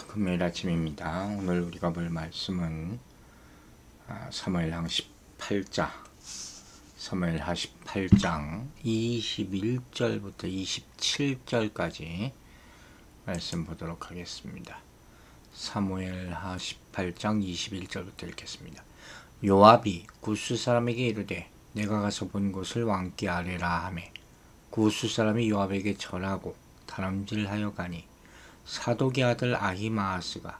금요일 아침입니다. 오늘 우리가 볼 말씀은 사무엘하 18장 21절부터 27절까지 말씀 보도록 하겠습니다. 사무엘하 18장 21절부터 읽겠습니다. 요압이 구스 사람에게 이르되 내가 가서 본 곳을 왕께 아뢰라 하매 구스 사람이 요압에게 절하고 다름질하여 가니 사독의 아들 아히마아스가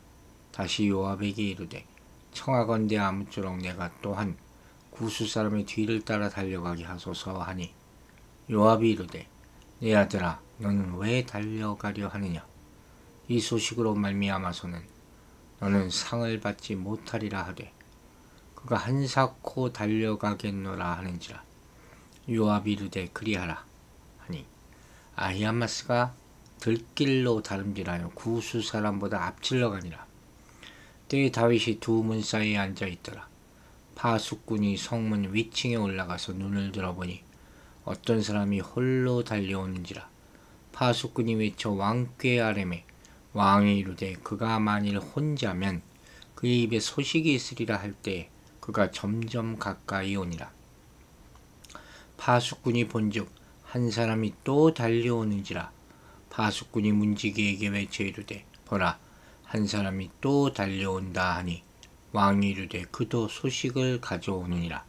다시 요압에게 이르되 청하건대 아무쪼록 내가 또한 구스 사람의 뒤를 따라 달려가게 하소서 하니 요압이 이르되 내 아들아 너는 왜 달려가려 하느냐 이 소식으로 말미암아서는 너는 상을 받지 못하리라 하되 그가 한사코 달려가겠노라 하는지라 요압이 이르되 그리하라 하니 아히마아스가 들길로 다름질하여 구스 사람보다 앞질러 가니라. 때에 다윗이 두 문 사이에 앉아 있더라. 파수꾼이 성문 위층에 올라가서 눈을 들어보니 어떤 사람이 홀로 달려오는지라. 파수꾼이 외쳐 왕께 아뢰매 왕이 이르되 그가 만일 혼자면 그의 입에 소식이 있으리라 할 때에 그가 점점 가까이 오니라. 파수꾼이 본즉 한 사람이 또 달려오는지라. 파수꾼이 문지기에게 외쳐 이르되 보라 한 사람이 또 달려온다 하니 왕이 이르되 그도 소식을 가져오느니라.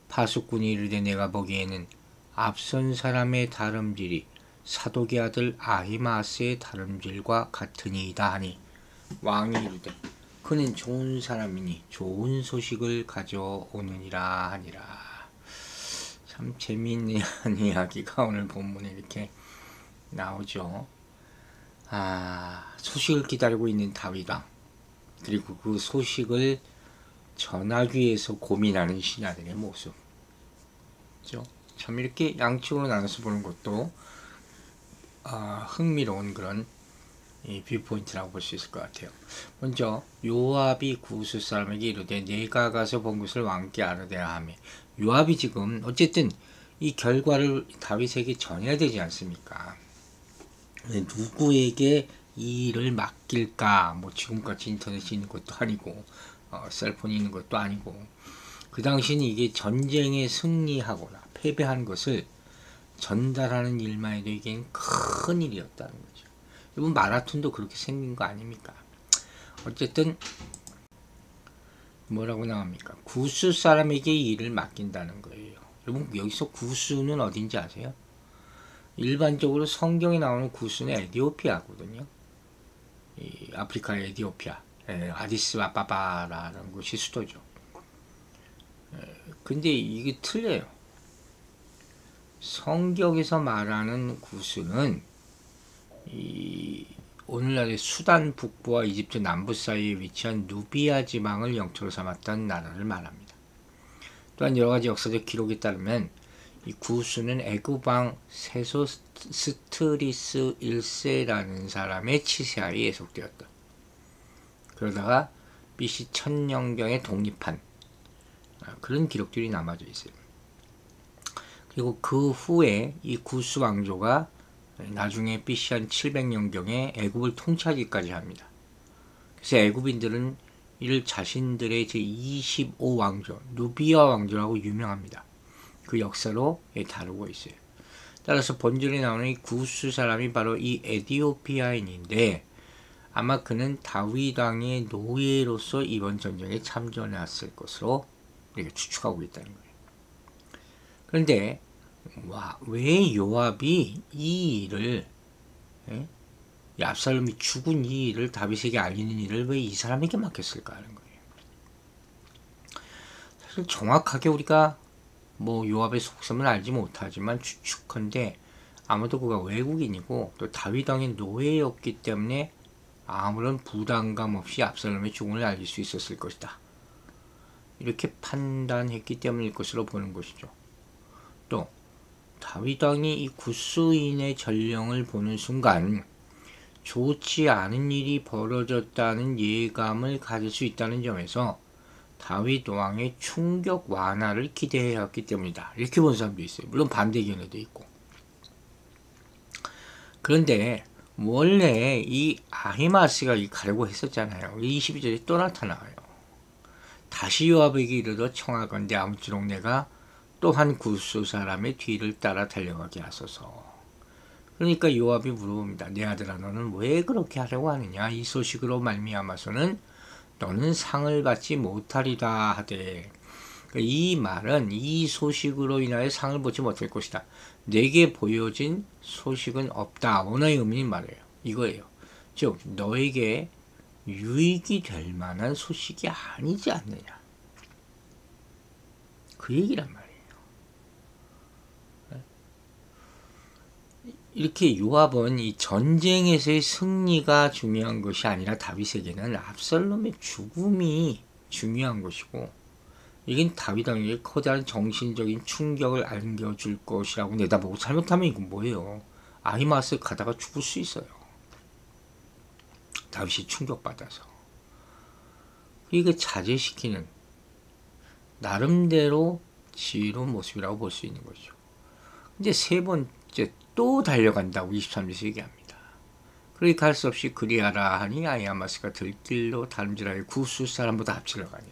파수꾼이 이르되 내가 보기에는 앞선 사람의 다름질이 사독의 아들 아히마아스의 다름질과 같으니이다 하니 왕이 이르되 그는 좋은 사람이니 좋은 소식을 가져오느니라 하니라. 참 재미있는 이야기가 오늘 본문에 이렇게 나오죠. 소식을 기다리고 있는 다윗왕, 그리고 그 소식을 전하기 위해서 고민하는 신하들의 모습. 그렇죠? 참 이렇게 양측으로 나눠서 보는 것도 흥미로운 그런 뷰포인트라고 볼 수 있을 것 같아요. 먼저 요압이 구스 사람에게 이르되 내가 가서 본 것을 왕께 아뢰라 하며 요압이 지금 어쨌든 이 결과를 다윗에게 전해야 되지 않습니까? 누구에게 이 일을 맡길까? 뭐 지금까지 인터넷이 있는 것도 아니고 셀폰이 있는 것도 아니고 그 당시는 이게 전쟁에 승리하거나 패배한 것을 전달하는 일만 해도 이게 큰 일이었다는 거죠. 이번 마라톤도 그렇게 생긴 거 아닙니까? 어쨌든 뭐라고 나옵니까? 구스 사람에게 이 일을 맡긴다는 거예요. 여러분 여기서 구스는 어딘지 아세요? 일반적으로 성경에 나오는 구스는 에디오피아거든요. 이 아프리카의 에디오피아, 아디스아바바라는 곳이 수도죠. 근데 이게 틀려요. 성경에서 말하는 구스는 이 오늘날의 수단 북부와 이집트 남부 사이에 위치한 누비아 지방을 영토로 삼았던 나라를 말합니다. 또한 여러 가지 역사적 기록에 따르면 이 구스는 애굽왕 세소스트리스 1세라는 사람의 치세하에 예속되었다. 그러다가 BC 1000년경에 독립한 그런 기록들이 남아져 있어요. 그리고 그 후에 이 구스 왕조가 나중에 BC 한 700년경에 애굽을 통치하기까지 합니다. 그래서 애굽인들은 이를 자신들의 제25왕조, 누비아 왕조라고 유명합니다. 그 역사로 다루고 있어요. 따라서 본절에 나오는 이 구스 사람이 바로 이 에디오피아인인데 아마 그는 다윗 왕의 노예로서 이번 전쟁에 참전했을 것으로 이렇게 추측하고 있다는 거예요. 그런데 왜 요압이 이 일을 이 압살롬이 죽은 이 일을 다윗에게 알리는 일을 왜 이 사람에게 맡겼을까 하는 거예요. 사실 정확하게 우리가 요압의 속셈을 알지 못하지만 추측컨대 아무도 그가 외국인이고 또 다윗 왕의 노예였기 때문에 아무런 부담감 없이 압살롬의 죽음을 알릴 수 있었을 것이다. 이렇게 판단했기 때문일 것으로 보는 것이죠. 또 다윗 왕이 이 구스인의 전령을 보는 순간 좋지 않은 일이 벌어졌다는 예감을 가질 수 있다는 점에서 다윗 왕의 충격 완화를 기대해왔기 때문이다. 이렇게 본 사람도 있어요. 물론 반대 견해도 있고. 그런데 원래 이 아히마스가 가려고 했었잖아요. 22절에 또 나타나요. 다시 요압에게 이르러 청하건대 아무쪼록 내가 또한 구스 사람의 뒤를 따라 달려가게 하소서. 그러니까 요압이 물어봅니다. 내 아들아, 너는 왜 그렇게 하려고 하느냐? 이 소식으로 말미암아서는 너는 상을 받지 못하리라 하되. 이 말은 이 소식으로 인하여 상을 받지 못할 것이다. 내게 보여진 소식은 없다. 원어의 의미는 말이에요. 이거예요. 즉 너에게 유익이 될 만한 소식이 아니지 않느냐. 그 얘기란 말이에요. 이렇게 요압은 이 전쟁에서의 승리가 중요한 것이 아니라 다윗에게는 압살롬의 죽음이 중요한 것이고, 이건 다윗에게 커다란 정신적인 충격을 안겨줄 것이라고 내다보고, 잘못하면 이건 뭐예요? 아히마스 가다가 죽을 수 있어요. 다윗이 충격받아서. 이거 자제시키는 나름대로 지혜로운 모습이라고 볼 수 있는 거죠. 이제 세 번째 또 달려간다고 23절에서 얘기합니다. 그러니까 할 수 없이 그리하라 하니 아히마스가 들길로 다름질하여 구스 사람보다 앞질러 가니.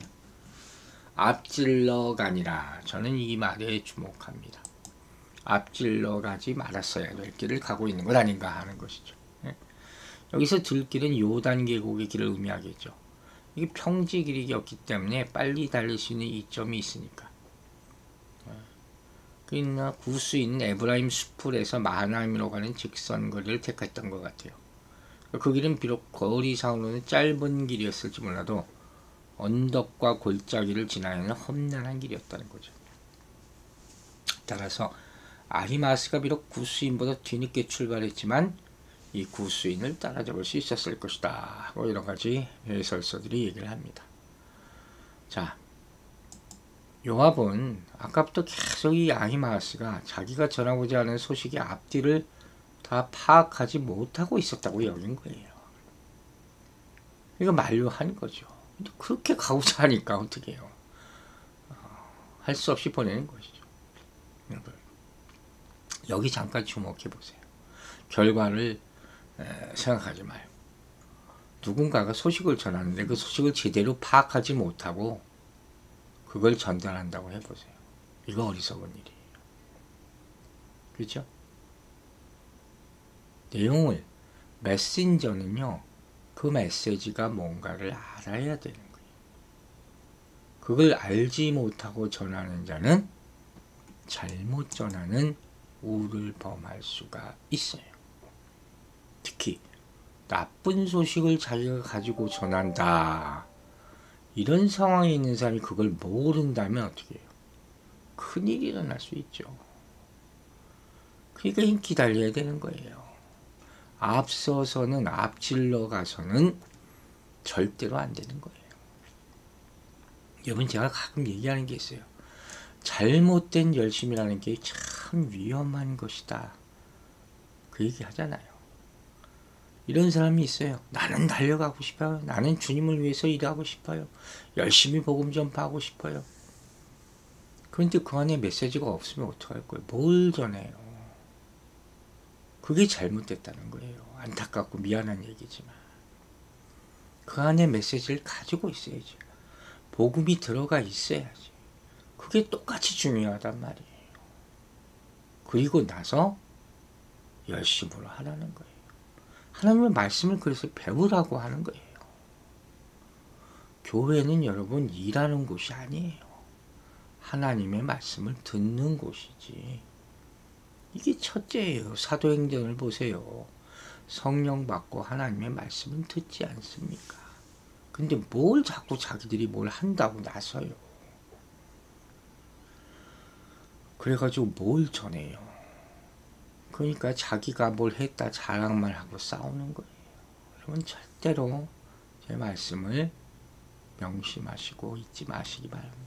앞질러 가니라. 저는 이 말에 주목합니다. 앞질러 가지 말았어야 될 길을 가고 있는 것 아닌가 하는 것이죠. 여기서 들길은 요단 계곡의 길을 의미하겠죠. 이게 평지 길이었기 때문에 빨리 달릴 수 있는 이점이 있으니까. 그러나 구스 있는 에브라임 수풀에서 마하나임으로 가는 직선 거리를 택했던 것 같아요. 그 길은 비록 거리상으로는 짧은 길이었을지 몰라도 언덕과 골짜기를 지나야하는 험난한 길이었다는 거죠. 따라서 아히마스가 비록 구스인보다 뒤늦게 출발했지만 이 구스인을 따라잡을 수 있었을 것이다. 뭐 여러 가지 해설서들이 얘기를 합니다. 자, 요압은 아까부터 계속 이 아히마스가 자기가 전하고자 하는 소식의 앞뒤를 다 파악하지 못하고 있었다고 여긴 거예요. 이거 만류한 거죠. 근데 그렇게 가고자 하니까 어떻게 해요? 할 수 없이 보내는 것이죠. 여기 잠깐 주목해 보세요. 결과를 생각하지 마요. 누군가가 소식을 전하는데 그 소식을 제대로 파악하지 못하고 그걸 전달한다고 해보세요. 이거 어리석은 일이에요. 그렇죠? 내용을, 메신저는요, 그 메시지가 뭔가를 알아야 되는 거예요. 그걸 알지 못하고 전하는 자는 잘못 전하는 우를 범할 수가 있어요. 특히 나쁜 소식을 자기가 가지고 전한다. 이런 상황에 있는 사람이 그걸 모른다면 어떻게 해요? 큰일이 일어날 수 있죠. 그러니까 기다려야 되는 거예요. 앞서서는, 앞질러 가서는 절대로 안 되는 거예요. 여러분, 제가 가끔 얘기하는 게 있어요. 잘못된 열심이라는 게 참 위험한 것이다. 그 얘기 하잖아요. 이런 사람이 있어요. 나는 달려가고 싶어요. 나는 주님을 위해서 일하고 싶어요. 열심히 복음 전파하고 싶어요. 그런데 그 안에 메시지가 없으면 어떡할 거예요? 뭘 전해요? 그게 잘못됐다는 거예요. 안타깝고 미안한 얘기지만. 그 안에 메시지를 가지고 있어야지. 복음이 들어가 있어야지. 그게 똑같이 중요하단 말이에요. 그리고 나서 열심으로 하라는 거예요. 하나님의 말씀을 그래서 배우라고 하는 거예요. 교회는 여러분 일하는 곳이 아니에요. 하나님의 말씀을 듣는 곳이지. 이게 첫째예요. 사도행전을 보세요. 성령 받고 하나님의 말씀은 듣지 않습니까? 근데 뭘 자꾸 자기들이 뭘 한다고 나서요. 그래가지고 뭘 전해요. 그러니까 자기가 뭘 했다 자랑만 하고 싸우는 거예요. 여러분 절대로 제 말씀을 명심하시고 잊지 마시기 바랍니다.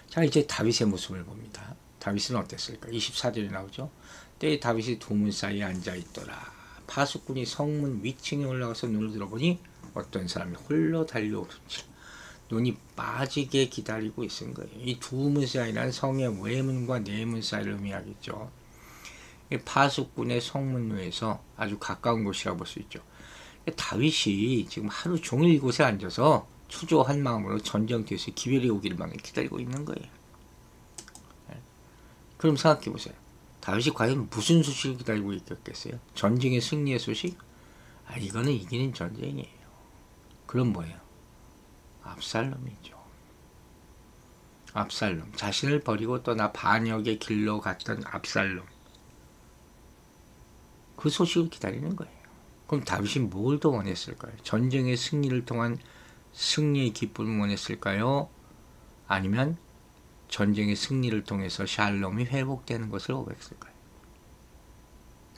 자, 이제 다윗의 모습을 봅니다. 다윗은 어땠을까? 24절에 나오죠. 때에 다윗이 두문 사이에 앉아있더라. 파수꾼이 성문 위층에 올라가서 눈을 들어보니 어떤 사람이 홀로 달려오는지 눈이 빠지게 기다리고 있은 거예요. 이 두문 사이라는 성의 외문과 내문 사이를 의미하겠죠. 파수꾼의 성문로에서 아주 가까운 곳이라고 볼 수 있죠. 다윗이 지금 하루 종일 이곳에 앉아서 초조한 마음으로 전쟁터에서 기회를 오기를 기다리고 있는 거예요. 그럼 생각해 보세요. 다윗이 과연 무슨 소식을 기다리고 있겠어요? 전쟁의 승리의 소식? 이거는 이기는 전쟁이에요. 그럼 뭐예요? 압살롬이죠. 압살롬. 자신을 버리고 떠나 반역의 길로 갔던 압살롬. 그 소식을 기다리는 거예요. 그럼 다윗이 뭘 더 원했을까요? 전쟁의 승리를 통한 승리의 기쁨을 원했을까요? 아니면 전쟁의 승리를 통해서 샬롬이 회복되는 것을 원했을까요?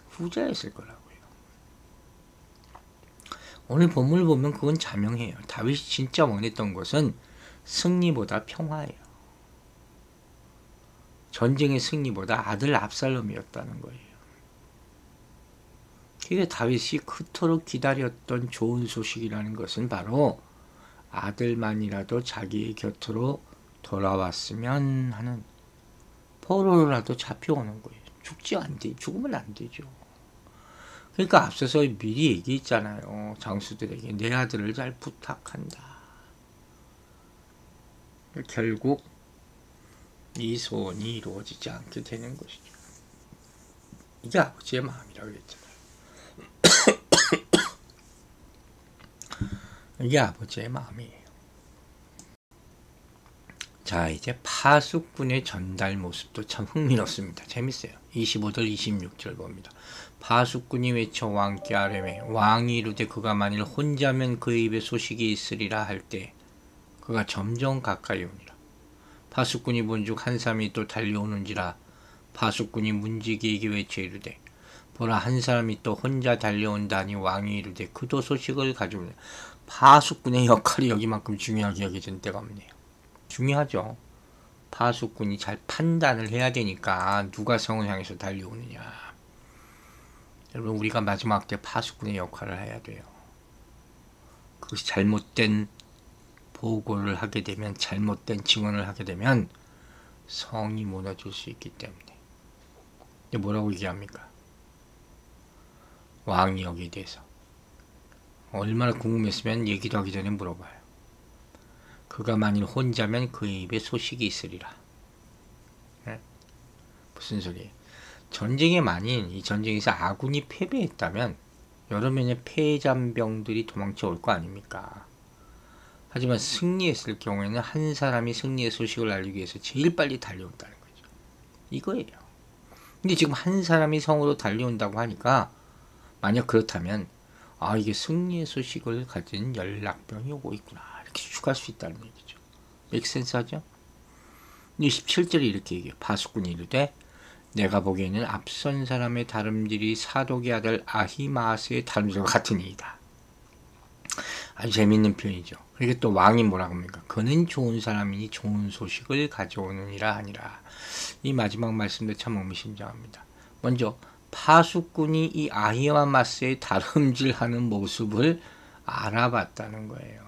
후자였을 거라고요. 오늘 본문을 보면 그건 자명해요. 다윗이 진짜 원했던 것은 승리보다 평화예요. 전쟁의 승리보다 아들 압살롬이었다는 거예요. 그게 다윗이 그토록 기다렸던 좋은 소식이라는 것은 바로 아들만이라도 자기의 곁으로 돌아왔으면 하는, 포로라도 잡혀오는 거예요. 죽으면 안 되죠. 그러니까 앞서서 미리 얘기했잖아요. 장수들에게 내 아들을 잘 부탁한다. 결국 이 소원이 이루어지지 않게 되는 것이죠. 이게 아버지의 마음이라고 그랬잖아요. 이게 아버지의 마음이에요. 자, 이제 파수꾼의 전달 모습도 참 흥미롭습니다. 재밌어요. 25절 26절 봅니다. 파수꾼이 외쳐 왕께 아뢰매 왕이 이르되 그가 만일 혼자면 그의 입에 소식이 있으리라 할 때 그가 점점 가까이 오니라. 파수꾼이 본즉 한 사람이 또 달려오는지라. 파수꾼이 문지기에게 외쳐 이르되 보라 한 사람이 또 혼자 달려온다니. 왕이 이르되 그도 소식을 가져오니라. 파수꾼의 역할이 여기만큼 중요하게 여겨진 때가 없네요. 중요하죠. 파수꾼이 잘 판단을 해야 되니까 누가 성을 향해서 달려오느냐. 여러분, 우리가 마지막 때 파수꾼의 역할을 해야 돼요. 그것이 잘못된 보고를 하게 되면, 잘못된 증언을 하게 되면 성이 무너질 수 있기 때문에. 근데 뭐라고 얘기합니까? 왕이 여기에 대해서 얼마나 궁금했으면 얘기도 하기 전에 물어봐요. 그가 만일 혼자면 그의 입에 소식이 있으리라. 네? 무슨 소리예요? 전쟁에 만일 이 전쟁에서 아군이 패배했다면 여러 명의 패잔병들이 도망쳐 올 거 아닙니까? 하지만 승리했을 경우에는 한 사람이 승리의 소식을 알리기 위해서 제일 빨리 달려온다는 거죠. 이거예요. 근데 지금 한 사람이 성으로 달려온다고 하니까 만약 그렇다면 이게 승리의 소식을 가진 연락병이 오고 있구나, 이렇게 추측할 수 있다는 얘기죠. 맥센스 하죠? 17절에 이렇게 얘기해요. 파수꾼이 이르되 내가 보기에는 앞선 사람의 다름질이 사독의 아들 아히마스의 다름질과 같으니이다. 아주 재밌는 표현이죠. 그리고 또 왕이 뭐라고 합니까? 그는 좋은 사람이니 좋은 소식을 가져오느니라 하니라. 이 마지막 말씀도 참 의미심장합니다. 먼저 파수꾼이 이 아히마스의 다름질하는 모습을 알아봤다는 거예요.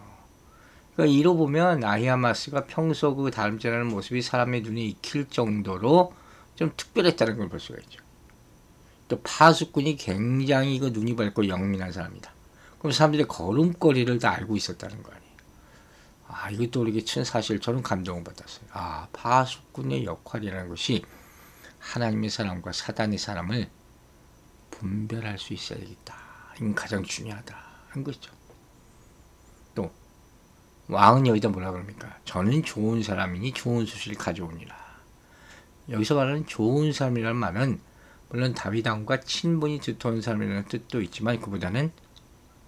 그러니까 이로 보면 아히마스가 평소 그 다름질하는 모습이 사람의 눈에 익힐 정도로 좀 특별했다는 걸 볼 수가 있죠. 또 파수꾼이 굉장히 그 눈이 밝고 영민한 사람이다. 그럼 사람들의 걸음걸이를 다 알고 있었다는 거 아니에요. 이것도 우리에게 큰 사실, 저는 감동을 받았어요. 파수꾼의 역할이라는 것이 하나님의 사람과 사단의 사람을 분별할 수 있어야 되겠다. 이건 가장 중요하다 한 것이죠. 또 왕은 여기다 뭐라 그럽니까? 저는 좋은 사람이니 좋은 소식을 가져오니라. 여기서 말하는 좋은 사람이라는 말은 물론 다윗 왕과 친분이 두터운 사람이라는 뜻도 있지만 그보다는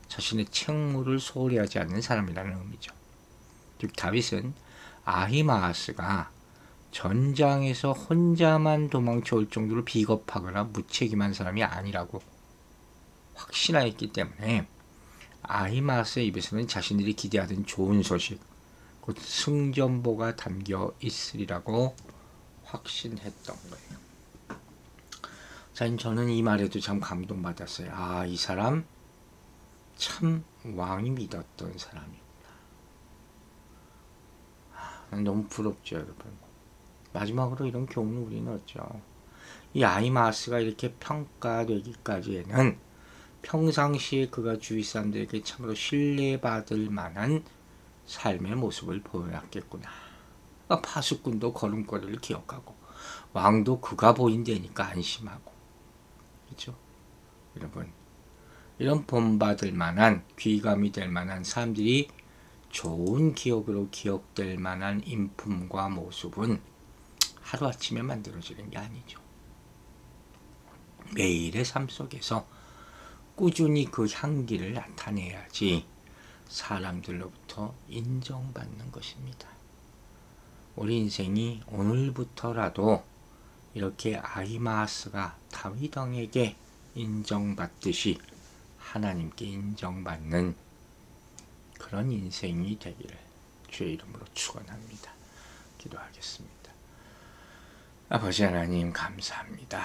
자신의 책무를 소홀히 하지 않는 사람이라는 의미죠. 즉 다윗은 아히마아스가 전장에서 혼자만 도망쳐 올 정도로 비겁하거나 무책임한 사람이 아니라고 확신하였기 때문에 아히마아스의 입에서는 자신들이 기대하던 좋은 소식, 곧 승전보가 담겨 있으리라고 확신했던 거예요. 자, 저는 이 말에도 참 감동받았어요. 이 사람 참 왕이 믿었던 사람이구나. 너무 부럽죠, 여러분. 마지막으로 이런 교훈을 우리는 얻죠. 이 아히마아스가 이렇게 평가되기까지에는 평상시에 그가 주위 사람들에게 참으로 신뢰받을 만한 삶의 모습을 보여왔겠구나. 파수꾼도 걸음걸이를 기억하고 왕도 그가 보인다니까 안심하고, 그렇죠? 여러분, 이런 본받을 만한, 귀감이 될 만한 사람들이 좋은 기억으로 기억될 만한 인품과 모습은 하루아침에 만들어지는 게 아니죠. 매일의 삶 속에서 꾸준히 그 향기를 나타내야지 사람들로부터 인정받는 것입니다. 우리 인생이 오늘부터라도 이렇게 아히마아스가 다윗 왕에게 인정받듯이 하나님께 인정받는 그런 인생이 되기를 주의 이름으로 축원합니다. 기도하겠습니다. 아버지 하나님 감사합니다.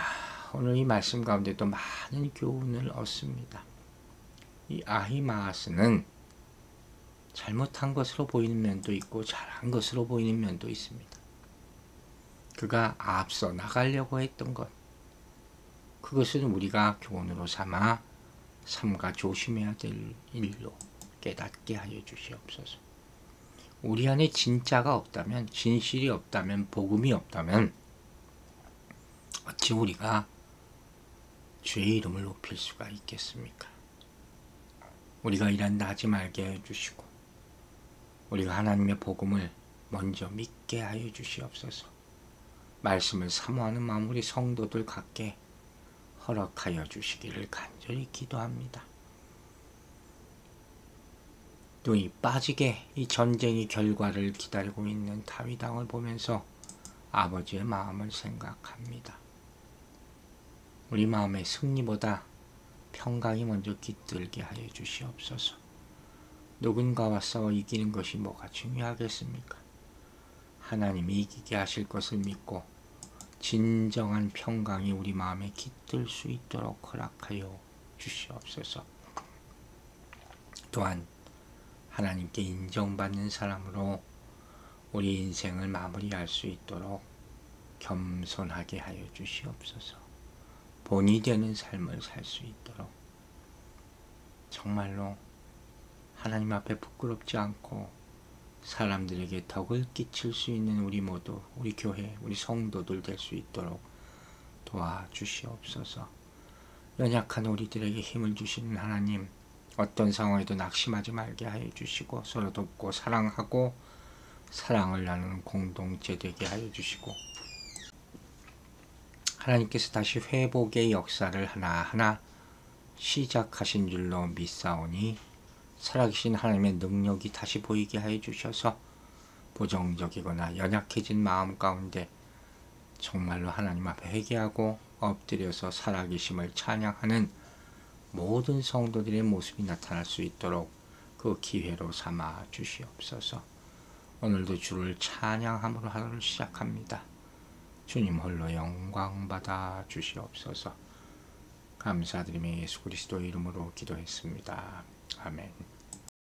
오늘 이 말씀 가운데도 많은 교훈을 얻습니다. 이 아히마아스는 잘못한 것으로 보이는 면도 있고 잘한 것으로 보이는 면도 있습니다. 그가 앞서 나가려고 했던 것, 그것은 우리가 교훈으로 삼아 삼가 조심해야 될 일로 깨닫게 하여 주시옵소서. 우리 안에 진짜가 없다면, 진실이 없다면, 복음이 없다면 어찌 우리가 주의 이름을 높일 수가 있겠습니까? 우리가 이란다 하지 말게 해주시고 우리가 하나님의 복음을 먼저 믿게 하여 주시옵소서. 말씀을 사모하는 마음 우리 성도들 갖게 허락하여 주시기를 간절히 기도합니다. 눈이 빠지게 이 전쟁의 결과를 기다리고 있는 다윗 왕을 보면서 아버지의 마음을 생각합니다. 우리 마음의 승리보다 평강이 먼저 깃들게 하여 주시옵소서. 누군가와 싸워 이기는 것이 뭐가 중요하겠습니까? 하나님이 이기게 하실 것을 믿고 진정한 평강이 우리 마음에 깃들 수 있도록 허락하여 주시옵소서. 또한 하나님께 인정받는 사람으로 우리 인생을 마무리할 수 있도록 겸손하게 하여 주시옵소서. 본이 되는 삶을 살 수 있도록 정말로 하나님 앞에 부끄럽지 않고 사람들에게 덕을 끼칠 수 있는 우리 모두, 우리 교회, 우리 성도들 될 수 있도록 도와주시옵소서. 연약한 우리들에게 힘을 주시는 하나님, 어떤 상황에도 낙심하지 말게 하여 주시고 서로 돕고 사랑하고 사랑을 나누는 공동체 되게 하여 주시고 하나님께서 다시 회복의 역사를 하나하나 시작하신 줄로 믿사오니 살아계신 하나님의 능력이 다시 보이게 하여 주셔서 부정적이거나 연약해진 마음 가운데 정말로 하나님 앞에 회개하고 엎드려서 살아계심을 찬양하는 모든 성도들의 모습이 나타날 수 있도록 그 기회로 삼아 주시옵소서. 오늘도 주를 찬양함으로 하루를 시작합니다. 주님 홀로 영광 받아 주시옵소서. 감사드리며 예수 그리스도의 이름으로 기도했습니다. 아멘.